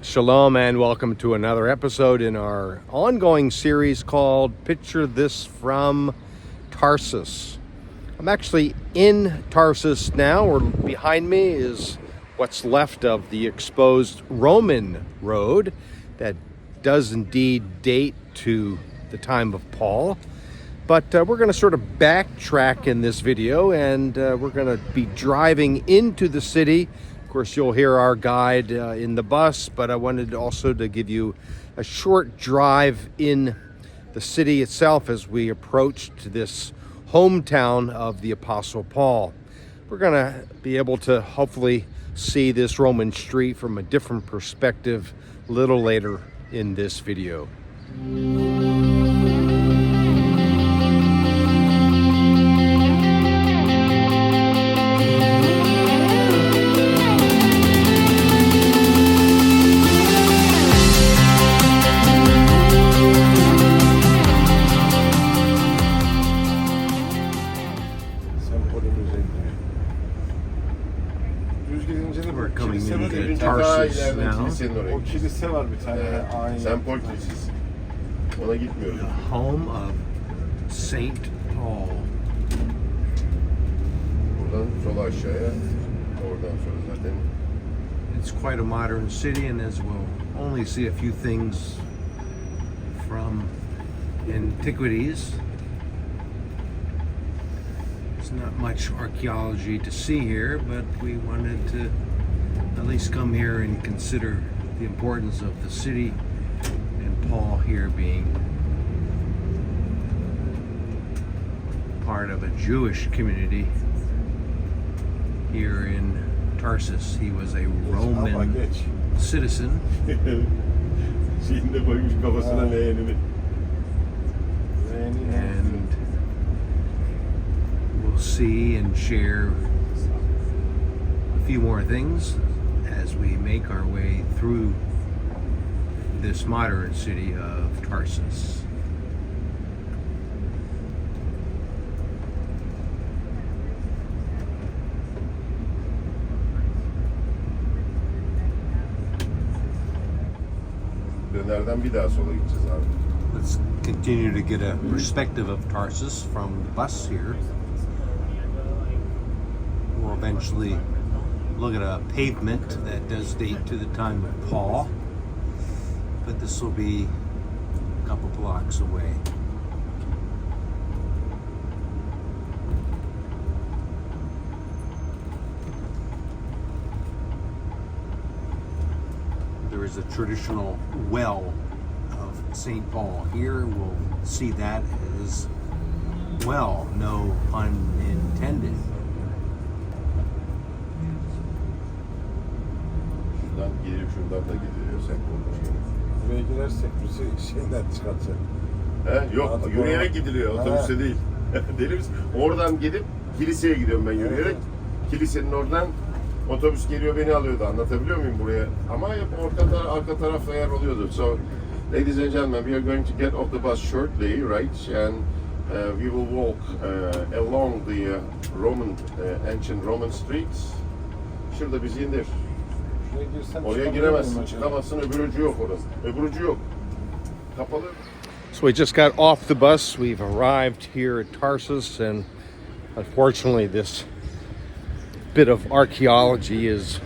Shalom and welcome to another episode in our ongoing series called Picture This from Tarsus. I'm actually in Tarsus now, or behind me is what's left of the exposed Roman road that does indeed date to the time of Paul. But we're going to sort of backtrack in this video, and we're going to be driving into the city. Of course, you'll hear our guide in the bus, but I wanted also to give you a short drive in the city itself as we approached this hometown of the Apostle Paul. We're going to be able to hopefully see this Roman street from a different perspective a little later in this video. We're coming into Tarsus now. O kilise var bir tane. Aynen. Sempol Kilisesi. Ona gitmiyoruz. The home of Saint Paul. Buradan sola aşağıya. Oradan sonra zaten. It's quite a modern city, and as we'll only see a few things from antiquities, there's not much archaeology to see here, but we wanted to at least come here and consider the importance of the city and Paul here being part of a Jewish community here in Tarsus. He was a Roman citizen. Şeyinde koymuş kafasına leğenini. And we'll see and share a few more things as we make our way through this modern city of Tarsus. Dönerden bir daha sola gideceğiz abi. Let's continue to get a perspective of Tarsus from the bus here. We'll eventually look at a pavement that does date to the time of Paul, but this will be a couple blocks away. There is a traditional well of St. Paul here. We'll see that as well, no pun intended. Şuradan gelip şuradan da gidiyor Sempol şeyine. Buraya girersek bizi şeyden çıkartacak. He? Yok, Artık yürüyerek o- gidiliyor, Ha. otobüse değil. Deli misin? Oradan gidip kiliseye gidiyorum ben yürüyerek. Kilisenin oradan otobüs geliyor beni alıyordu. Anlatabiliyor muyum buraya? Ama hep arka tarafta yer oluyordu. So, ladies and gentlemen, we are going to get off the bus shortly, right? And we will walk along the ancient Roman streets. Şurada bizi indir. Şuraya girsem Oraya çıkabilir giremezsin, miyim acaba? çıkamazsın. Öbür ucu yok orası. Öbür ucu yok. Kapalı. So we just got off the bus. We've arrived here at Tarsus, and unfortunately this bit of archaeology is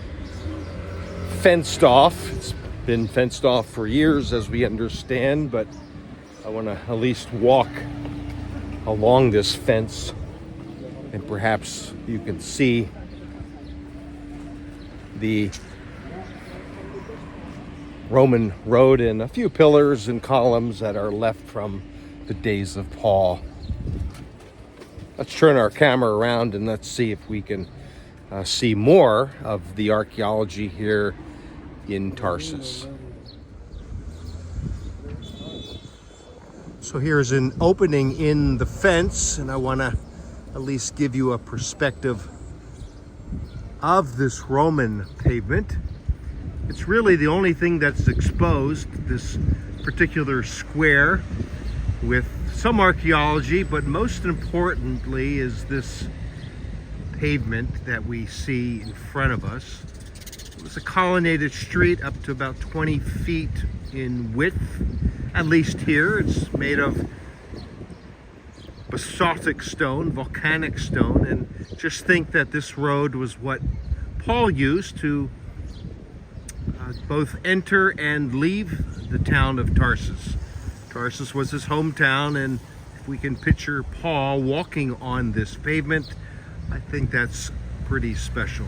fenced off. It's been fenced off for years, as we understand, but I want to at least walk along this fence, and perhaps you can see the Roman road and a few pillars and columns that are left from the days of Paul. Let's turn our camera around and let's see if we can see more of the archaeology here in Tarsus. So here's an opening in the fence, and I want to at least give you a perspective of this Roman pavement. It's really the only thing that's exposed, this particular square, with some archaeology, but most importantly is this pavement that we see in front of us. It was a colonnaded street up to about 20 feet in width, at least here. It's made of basaltic stone, volcanic stone, and just think that this road was what Paul used to both enter and leave the town of Tarsus. Tarsus was his hometown, and if we can picture Paul walking on this pavement, I think that's pretty special.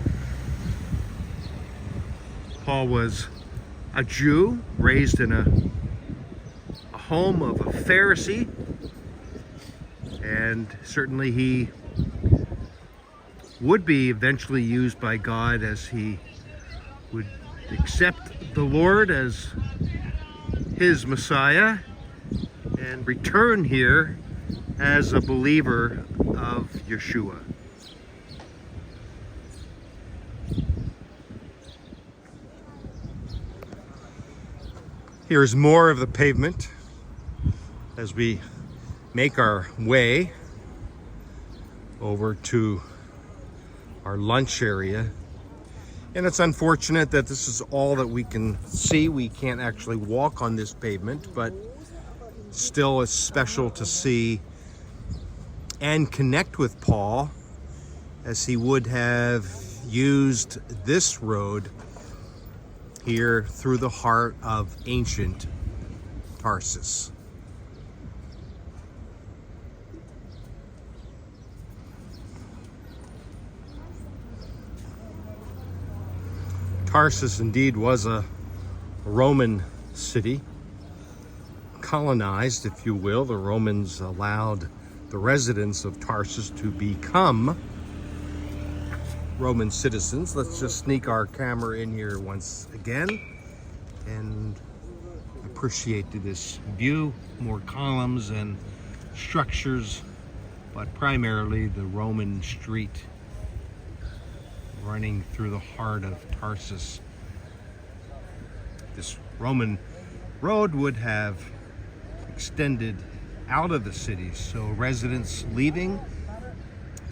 Paul was a Jew raised in a home of a Pharisee, and certainly he would be eventually used by God as he would accept the Lord as his Messiah and return here as a believer of Yeshua. Here's more of the pavement as we make our way over to our lunch area. And it's unfortunate that this is all that we can see. We can't actually walk on this pavement, but still it's special to see and connect with Paul as he would have used this road here through the heart of ancient Tarsus. Tarsus indeed was a Roman city, colonized, if you will. The Romans allowed the residents of Tarsus to become Roman citizens. Let's just sneak our camera in here once again and appreciate this view. More columns and structures, but primarily the Roman street running through the heart of Tarsus. This Roman road would have extended out of the city, so residents leaving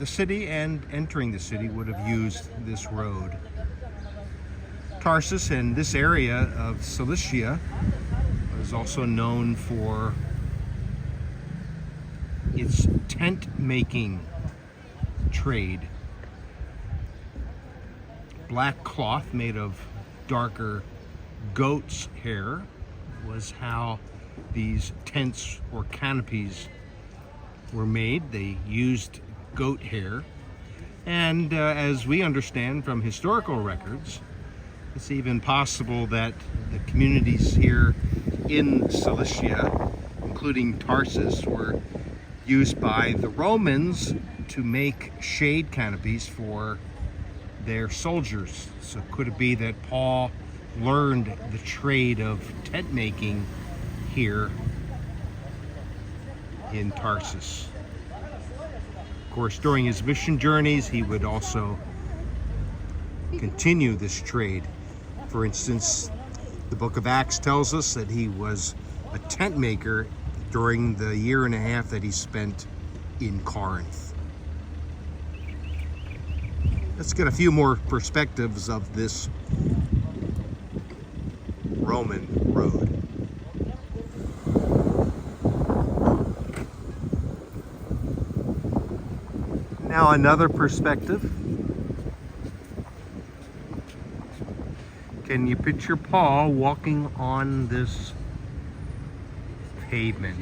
the city and entering the city would have used this road. Tarsus and this area of Cilicia is also known for its tent making trade. Black cloth made of darker goat's hair was how these tents or canopies were made. They used goat hair, and as we understand from historical records, it's even possible that the communities here in Cilicia, including Tarsus, were used by the Romans to make shade canopies for their soldiers. So could it be that Paul learned the trade of tent making here in Tarsus? Of course, during his mission journeys, he would also continue this trade. For instance, the book of Acts tells us that he was a tent maker during the year and a half that he spent in Corinth. Let's get a few more perspectives of this Roman road. Now another perspective. Can you picture Paul walking on this pavement?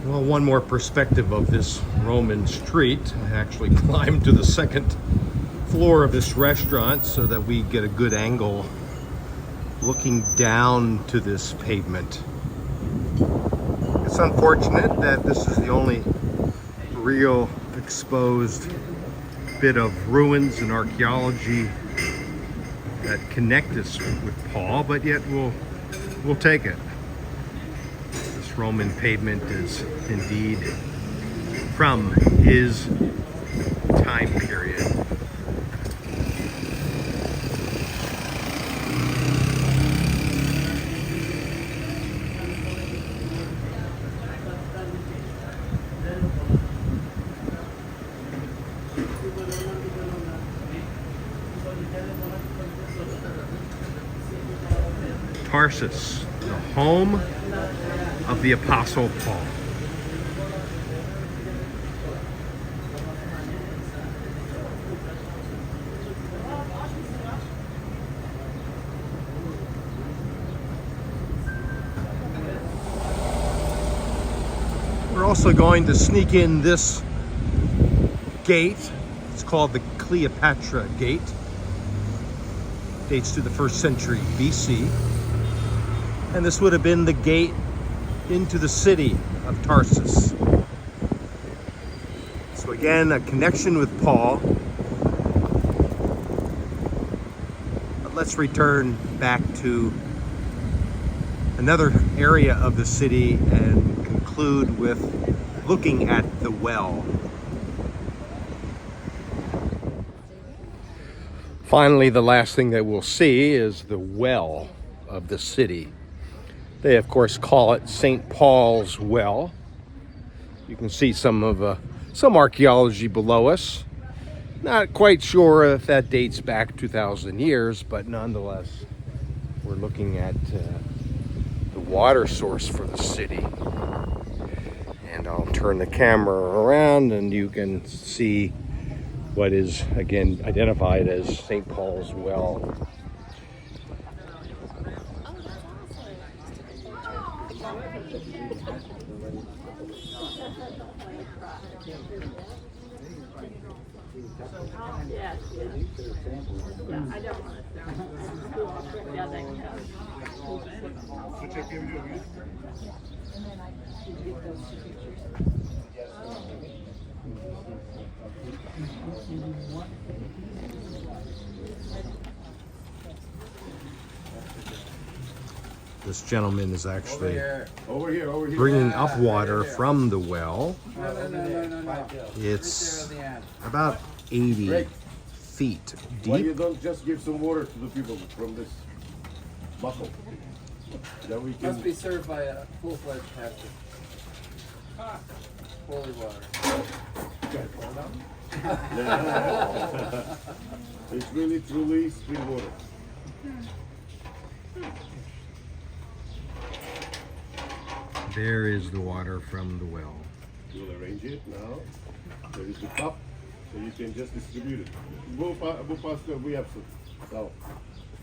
Well, one more perspective of this Roman street. I actually climbed to the second floor of this restaurant so that we get a good angle looking down to this pavement. It's unfortunate that this is the only real exposed bit of ruins and archaeology that connect us with Paul, but yet we'll take it. This Roman pavement is indeed from his time period. Tarsus, the home of the Apostle Paul. We're also going to sneak in this gate. It's called the Cleopatra Gate. Dates to the 1st century BC. And this would have been the gate into the city of Tarsus. So again, a connection with Paul. But let's return back to another area of the city and conclude with looking at the well. Finally, the last thing that we'll see is the well of the city. They, of course, call it St. Paul's Well. You can see some archaeology below us. Not quite sure if that dates back 2,000 years, but nonetheless, we're looking at the water source for the city. And I'll turn the camera around and you can see what is, again, identified as St. Paul's Well. This gentleman is actually Over here. bringing up water from the well. It's about 80 feet Why you deep. don't just give some water to the people from this buckle? That we can. Must be served by a full-fledged pastor. Holy water. It's really truly spring water. There is the water from the well. We'll arrange it now. There is the cup, so you can just distribute it. Bu pasta bu yapsın. Sağ ol.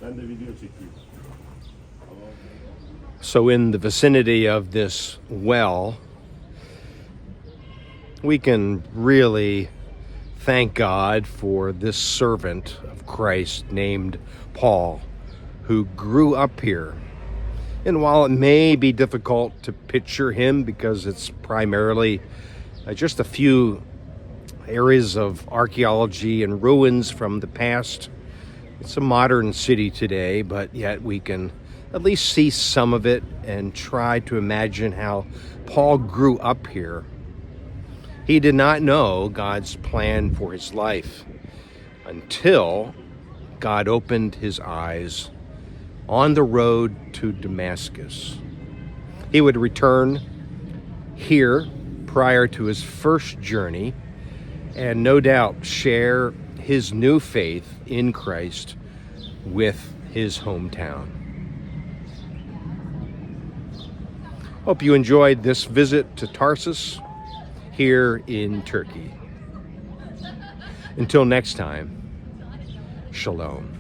Ben de video çekeyim. So in the vicinity of this well, we can really thank God for this servant of Christ named Paul, who grew up here. And while it may be difficult to picture him because it's primarily just a few areas of archaeology and ruins from the past, it's a modern city today, but yet we can at least see some of it and try to imagine how Paul grew up here. He did not know God's plan for his life until God opened his eyes on the road to Damascus. He would return here prior to his first journey and no doubt share his new faith in Christ with his hometown. Hope you enjoyed this visit to Tarsus here in Turkey. Until next time, shalom.